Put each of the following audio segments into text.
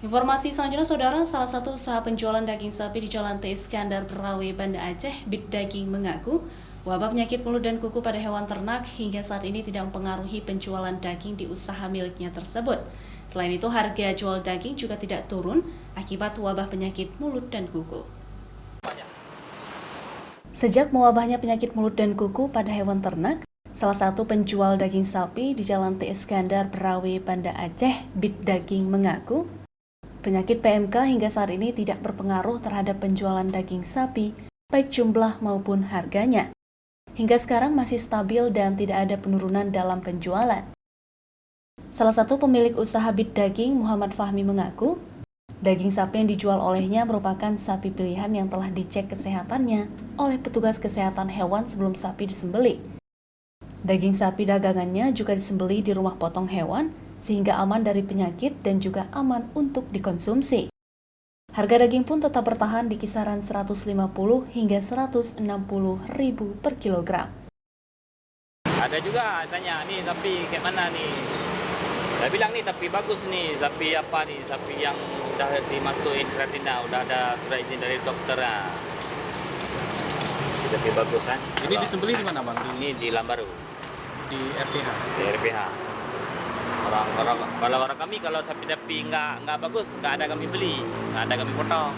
Informasi selanjutnya, Saudara, salah satu usaha penjualan daging sapi di Jalan T. Iskandar, Berawe, Banda Aceh, Bit Daging mengaku wabah penyakit mulut dan kuku pada hewan ternak hingga saat ini tidak mempengaruhi penjualan daging di usaha miliknya tersebut. Selain itu, harga jual daging juga tidak turun akibat wabah penyakit mulut dan kuku. Sejak mewabahnya penyakit mulut dan kuku pada hewan ternak, salah satu penjual daging sapi di Jalan T. Iskandar, Berawe, Banda Aceh, Bit Daging mengaku penyakit PMK hingga saat ini tidak berpengaruh terhadap penjualan daging sapi, baik jumlah maupun harganya. Hingga sekarang masih stabil dan tidak ada penurunan dalam penjualan. Salah satu pemilik usaha Bit Daging, Muhammad Fahmi, mengaku daging sapi yang dijual olehnya merupakan sapi pilihan yang telah dicek kesehatannya oleh petugas kesehatan hewan sebelum sapi disembelih. Daging sapi dagangannya juga disembelih di rumah potong hewan, sehingga aman dari penyakit dan juga aman untuk dikonsumsi. Harga daging pun tetap bertahan di kisaran 150 hingga 160 ribu per kilogram. Ada juga tanya, nih sapi kayak mana nih? Saya bilang nih sapi bagus nih, sapi apa nih? Sapi yang udah dimasukin karantina, udah ada surat izin dari dokter. Nah. Sapi bagus kan? Ini disembelih di mana, Bang? Ini di Lambaru. Di RPH. Di RPH. Kalau orang kami kalau sapi nggak bagus, nggak ada kami beli, nggak ada kami potong.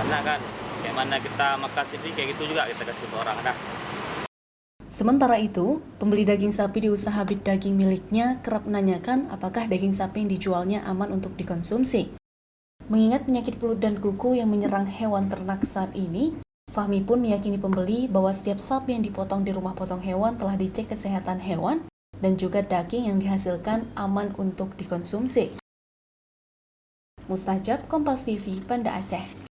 Karena kan kayak mana kita makan sapi kayak gitu juga kita kasih ke orang dah. Sementara itu, pembeli daging sapi di usaha Bit Daging miliknya kerap menanyakan apakah daging sapi yang dijualnya aman untuk dikonsumsi. Mengingat penyakit mulut dan kuku yang menyerang hewan ternak saat ini, Fahmi pun meyakini pembeli bahwa setiap sapi yang dipotong di rumah potong hewan telah dicek kesehatan hewan dan juga daging yang dihasilkan aman untuk dikonsumsi. Mustajab, Kompas TV, Banda Aceh.